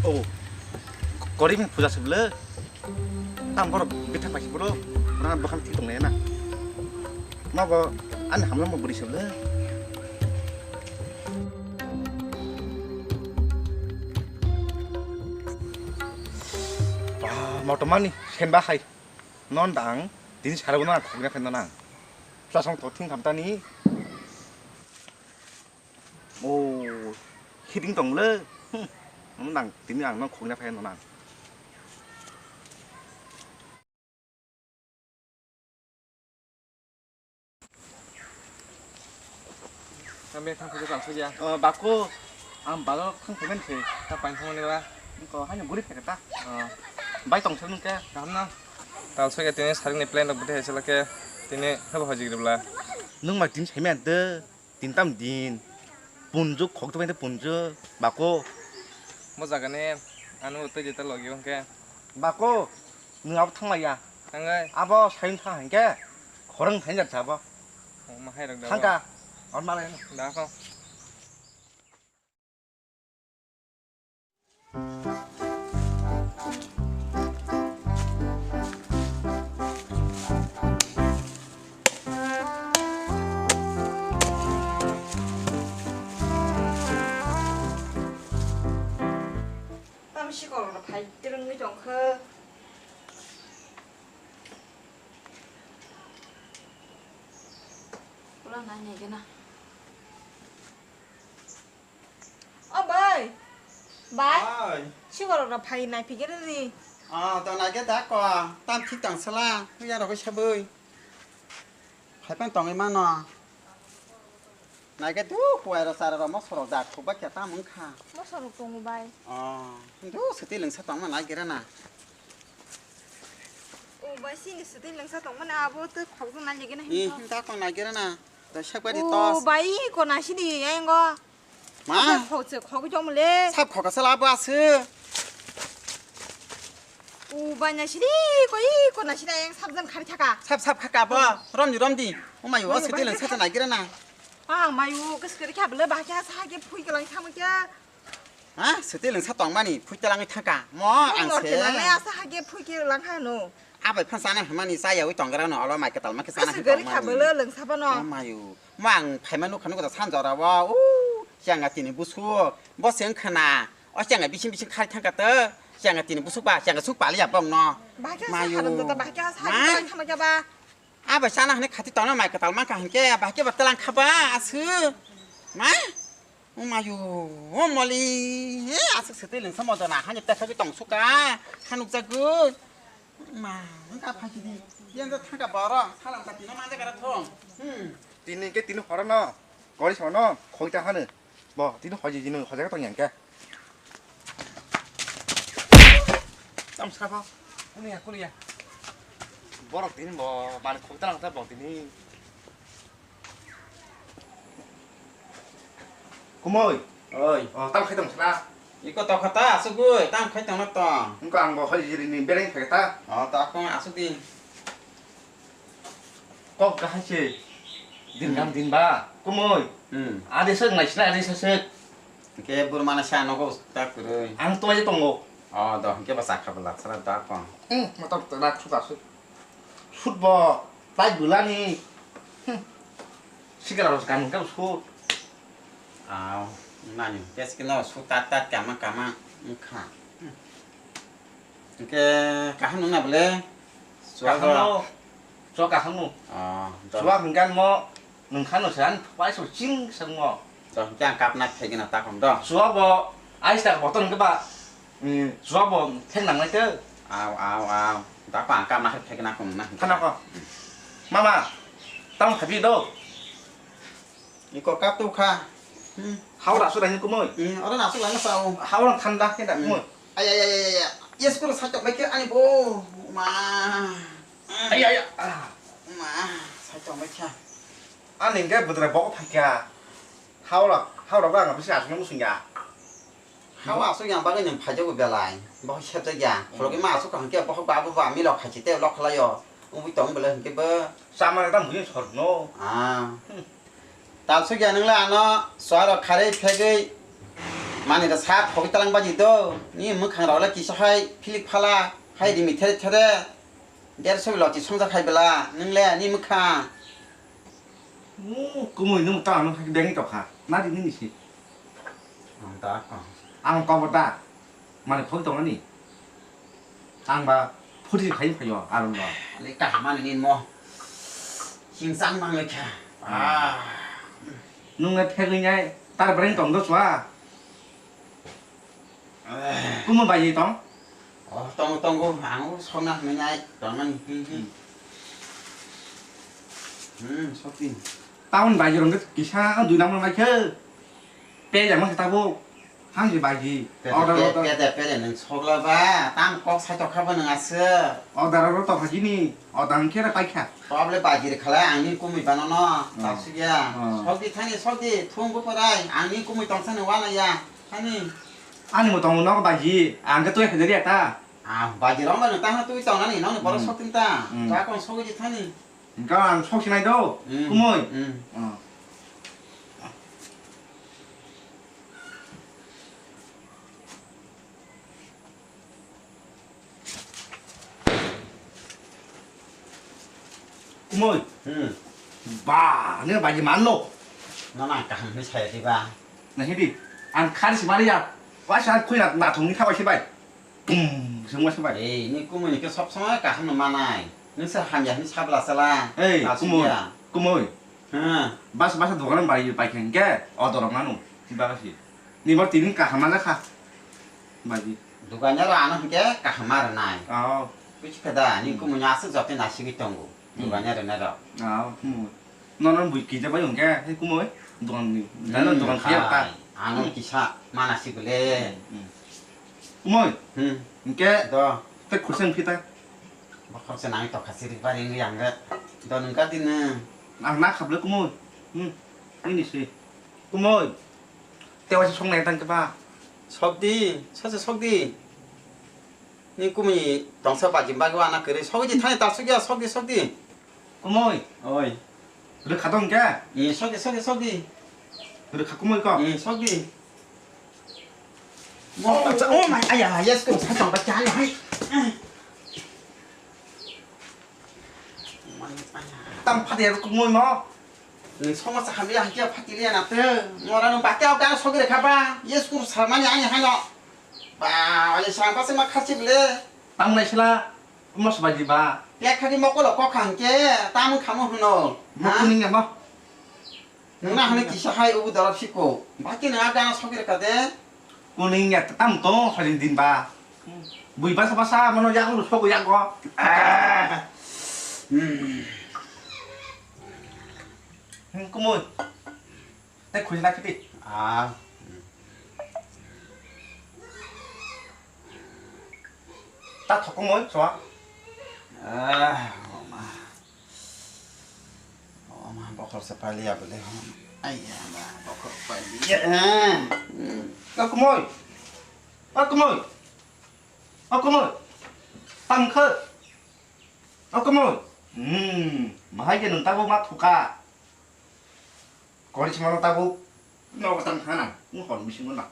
오, 거리면 부자 sebelum, tam baru kita pasti bro, orang bahkan hitung nih na, mau kok, an hamil mau beri sebelum, wah mau teman nih, sen bahai, non dang, ini cara guna aku punya fenomen, langsung toting kamta nih, oh, hitung dong le. nó nặng tính rằng nó không nhập hen nó nặng Kami thang kerja langsung ya. baku baru không phải bên thì Tak paling sama ni lah. có hai người biết ta bay tổng sân cái Kamu na. Tahu saya tini sering ni plan nak berhenti hasil ke tini apa haji gitu lah. nhưng mà tính thấy mẹ tơ tính tâm tin bùn giúp khó tụi bên tơ bùn chứ baku Mau jaga ni anu tu jeta lagi bang ke. baku người áo thăng mày à Thang ơi. abo sayang thăng hành cái khó răng thấy giật sao Mau hai dak dak. thăng cả on mà lên Dah kau. 시골로 발뜨는 거 좀 커. 올라나 얘기나. Bơi. Bái. 시골로 발 này thì cái đó gì? Tao này cái đá quả, tam thích tặng sala, bây giờ đâu có xe bơi. Phải bán tặng cái mà nọ. Này cái tú, quay ra xa ra móc sổ đạt, của bác kia ta muốn khá. Móc sổ cùng bay. Tú, sự tí lưng sẽ tặng mà lại kia đó nè. Bái xin sự tin lần sau tổng mình à vô tư học trong này cái này. Ý, ta con này kia đó nè. Rồi xe quay đi to. Bái con này xin đi anh go. Má. Học sự học cái trong mình lên. Sắp khó cái sala bữa xưa. Bái nhà xin đi, con này xin anh sắp dần khai thác à. Sắp khá cả bữa, râm đi. Ông mày có sự tí lưng sẽ này kia đó nè. 마유 그 스크리 캡을 바क्या 사게 푸이기랑 참을게 sự tí lưng sẽ tặng mà nè, phui cho lăng cái thằng cả. Mó, ăn xe. 내가 사게 푸이기랑 하노 áp phải san này mà đi sai rồi chọn cái đó nó mày cái tàu mà cái san này 스크리 캡을 릉 사바노 마유 망 파이만 놓고 거 산자라 와 샹가 뛰는 부수 뭐 생크나 샹가 비신 칼 탕가더 샹가 뛰는 부수바 샹가 숙바리야 뻥너 마유 바क्या 사게 참을게 봐 áp san này 같이 떠나 mày cái tàu mà cả cái 바뀌어 봤다랑 가봐 아스 마 마유 멀리 아스 스틸은 서머더나 한입 때 저기 똥수가 한옥자 그 mà nó cả phải gì điên ra thằng cả bò đó sao làm gì nó mang ra cái đó tin cái tin hóa nó có đi sao nó khối ta hơn bỏ tin hóa gì nữa hóa ra cái tầng nhàng kia làm sao không Kuliah. bỏ được tin bỏ bàn khối ta làm sao bỏ tin đi cô ơi ơi tao khai tổng sao 이거 또 갔다 쓰고 땅 칼 땅 났다 그러니까 안 뭐 하지 니 배랭 되겠다 딱 그냥 아수디 꼭 하지 딘감 딘바 꼬모이 아데서 나이스나 아데서 이게 부르마나 샤노고 딱 그래 안 또아지 동고 너 이게 바삭 가볼라 살아 딱 봐. 맞다 나 추가스 futbol tai bulani 시간으로 가는 거 수. 나니 계속나 수따따 까마 카 이게 가하누나 볼래 수학으로 수학 항로 수학 인간 뭐 능칸로 산 와이소 징 성모 저 그냥 값나 패기나 딱 한다 수학 뭐 아이스타 어떤 거봐 수학 뭐 생랑 날 때. 딱 봐. 값나 패기나 공나 하나 거 마마 땅 가비 너 이거 값도 카 하우라 수다니 꼬모이 어디 나서 라는 싸우 하우랑 탄다 했다 꼬모이 아야야야야 예스코로 살짝 몇 개 아니 마 아야야 마 살짝 몇 개. 아니 이게 뭐더라 먹어 팔게야 하우라가 안 비싸 좀 무슨 야 하와 소양 바가는 파저고 별라이 뭐 셔저야 그렇게 마서 한 개, 뭐 바보바 미러 같이 때 럭라요 우리 동 벌은 게 뭐. 싸마에 다 무슨 소리노 tao xuất hiện là nó xóa được khai đấy माने दा सा खबि तालां बाजि दो नि मोखां रावला किसहाय फिलिक फाला हाय दिमि थेरे थेरे देर सबै लति संजा खाइबेला नोंले नि मोखां कुमै नों तां नों देंग तखा ना दिनि निसि दा आं कबदा माने फुल दङ नि आंबा फुरि खाइ फायो आरो न ले का माने नि म हिंसां मांले ख्या नोंना थेगैनाय तार ब्रेन दं दसवा कुमै बायि दं tunggu aku sona menyai jangan sopi tahun bayi orang itu kisah dua nama mereka pe yang mana kita bu hang si bayi pe neng sekolah ba tam kok saya cakap neng ase order tak haji ni order kira pakai problem bayi kalau angin kumi banono tak sih ya sopi tunggu perai angin kumi tongsan wana ya ani ani mau tahu nak bayi angkat tu yang dari apa bayi orang mana tahu tu itu nani nani baru sopi ta tak kon sopi tani enggak ang sok sinai do kumoy kumoy ba ni bayi mana nana kan ni saya di ba nah ini ang kari si Maria wah saya kuy nak thùng ni kau si bay semua si bay ni kumi ni ke sop sama kan mana ni sehanya ni sabla salah kumoy bas dokan bayi pakai ke order orang mana si bayi ni baru tini kah mana kah bayi dukannya lah anak ke kamar naik oh which kada ni kumi nyasa jatuh nasi gitu dukannya ada nada oh kumoy non buat kita bayang ke hei kumoy dokan ni dalam dokan kaya apa anu kisah mana sih boleh kumoy ke doh tak kurang kita bakal senang itu kasih ribaring yang enggak doh nengkat ini nak kabel kumoy ini sih kumoy tewas song netan ke ba 석디 사실 석디 니 꿈이 동서 빠진 바고 하나 그래 석디 타네 따수기야 석디 kumoy 어이 udah kadang ke 이 석디 udah kumoy kok 이 석디 오 마이 아야 예스 그 사정 밖에 안 해. tăng phát hiện kumoy mo 성화사 하면 함께 파티리아 나트 뭐라는 밖에 없다 속이래 가봐 예스 그 사만이 아니 하나 봐 원래 사람 પાસે 막 같이 빌래 tăng này là mo sebaji ba 백하기 먹고 넣고 간게 땀은 가면 흐노 mo kuning ya mo 누나 하는 기사 하이 오브 더럽 씻고 밖에 나가다 속이래 가대 kuning ya tam to halin din ba bui basa mo yang lu sok yang ko kumoy tay khuyên ra cái gì ta thọc kumoy xóa Oma bakal sepalia boleh ayah bakal sepalia kumoy tăng khơ kumoy mà hai cái nương ta vô mắt thuộc cả có đi xem nó ta vô nó có tăng khá nào cũng còn bị sinh nó